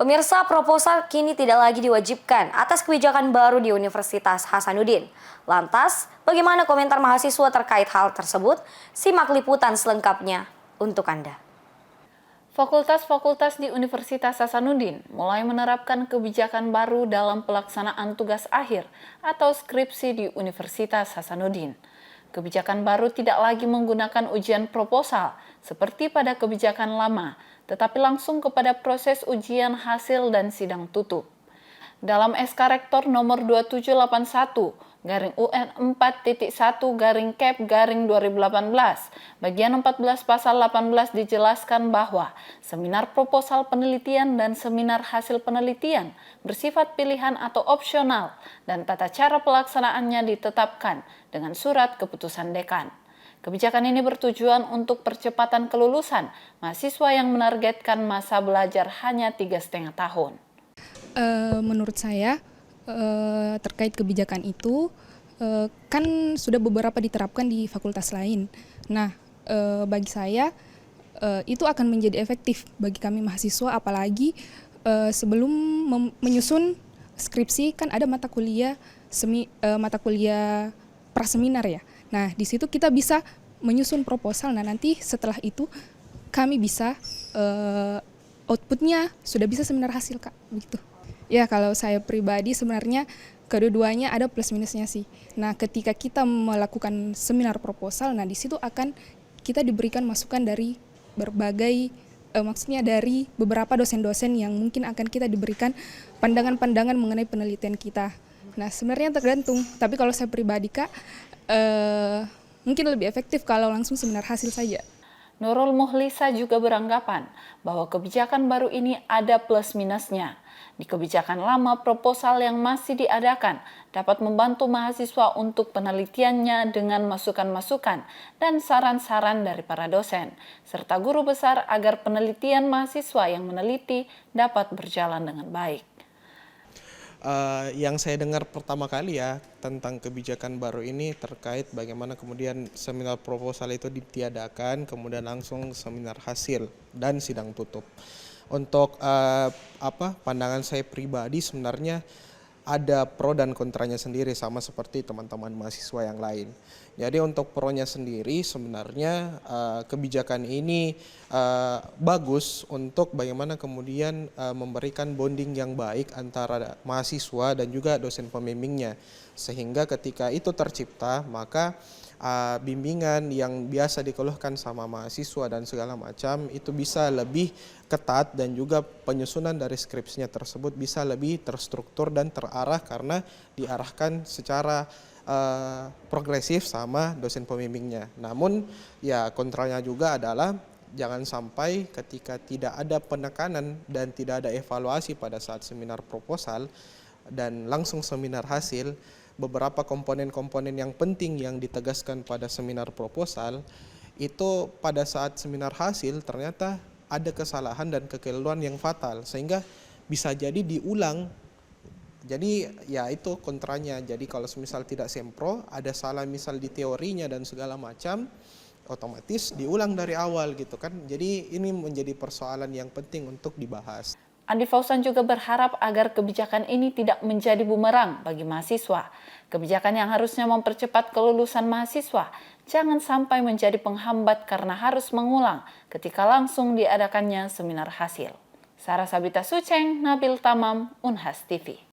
Pemirsa, proposal kini tidak lagi diwajibkan atas kebijakan baru di Universitas Hasanuddin. Lantas, bagaimana komentar mahasiswa terkait hal tersebut? Simak liputan selengkapnya untuk Anda. Fakultas-fakultas di Universitas Hasanuddin mulai menerapkan kebijakan baru dalam pelaksanaan tugas akhir atau skripsi di Universitas Hasanuddin. Kebijakan baru tidak lagi menggunakan ujian proposal seperti pada kebijakan lama, tetapi langsung kepada proses ujian hasil dan sidang tutup. Dalam SK Rektor nomor 2781/UN 4.1/Kep/2018, bagian 14 pasal 18 dijelaskan bahwa seminar proposal penelitian dan seminar hasil penelitian bersifat pilihan atau opsional dan tata cara pelaksanaannya ditetapkan dengan surat keputusan dekan. Kebijakan ini bertujuan untuk percepatan kelulusan mahasiswa yang menargetkan masa belajar hanya 3,5 tahun. Menurut saya terkait kebijakan itu kan sudah beberapa diterapkan di fakultas lain. Nah, bagi saya itu akan menjadi efektif bagi kami mahasiswa, apalagi sebelum menyusun skripsi kan ada mata kuliah praseminar ya. Nah, di situ kita bisa menyusun proposal. Nah, nanti setelah itu kami bisa outputnya sudah bisa seminar hasil, Kak, begitu. Ya, kalau saya pribadi sebenarnya kedua-duanya ada plus minusnya sih. Nah, ketika kita melakukan seminar proposal, nah di situ akan kita diberikan masukan dari berbagai maksudnya dari beberapa dosen-dosen yang mungkin akan kita diberikan pandangan-pandangan mengenai penelitian kita. Nah, sebenarnya tergantung, tapi kalau saya pribadi, Kak, mungkin lebih efektif kalau langsung seminar hasil saja. Nurul Muhlisa juga beranggapan bahwa kebijakan baru ini ada plus minusnya. Di kebijakan lama, proposal yang masih diadakan dapat membantu mahasiswa untuk penelitiannya dengan masukan-masukan dan saran-saran dari para dosen, serta guru besar agar penelitian mahasiswa yang meneliti dapat berjalan dengan baik. Yang saya dengar pertama kali ya tentang kebijakan baru ini terkait bagaimana kemudian seminar proposal itu ditiadakan, kemudian langsung seminar hasil dan sidang tutup. Untuk pandangan saya pribadi sebenarnya ada pro dan kontranya sendiri sama seperti teman-teman mahasiswa yang lain. Jadi untuk pro-nya sendiri sebenarnya kebijakan ini bagus untuk bagaimana kemudian memberikan bonding yang baik antara mahasiswa dan juga dosen pembimbingnya. Sehingga ketika itu tercipta maka bimbingan yang biasa dikeluhkan sama mahasiswa dan segala macam itu bisa lebih ketat dan juga penyusunan dari skripsinya tersebut bisa lebih terstruktur dan terarah karena diarahkan secara progresif sama dosen pembimbingnya. Namun ya kontranya juga adalah jangan sampai ketika tidak ada penekanan dan tidak ada evaluasi pada saat seminar proposal dan langsung seminar hasil, beberapa komponen-komponen yang penting yang ditegaskan pada seminar proposal itu pada saat seminar hasil ternyata ada kesalahan dan kekeliruan yang fatal sehingga bisa jadi diulang. Jadi ya itu kontranya. Jadi kalau misal tidak sempro, ada salah misal di teorinya dan segala macam, otomatis diulang dari awal gitu kan. Jadi ini menjadi persoalan yang penting untuk dibahas. Andi Fauzan juga berharap agar kebijakan ini tidak menjadi bumerang bagi mahasiswa. Kebijakan yang harusnya mempercepat kelulusan mahasiswa jangan sampai menjadi penghambat karena harus mengulang ketika langsung diadakannya seminar hasil. Sarah Sabita Suceng, Nabil Tamam, Unhas TV.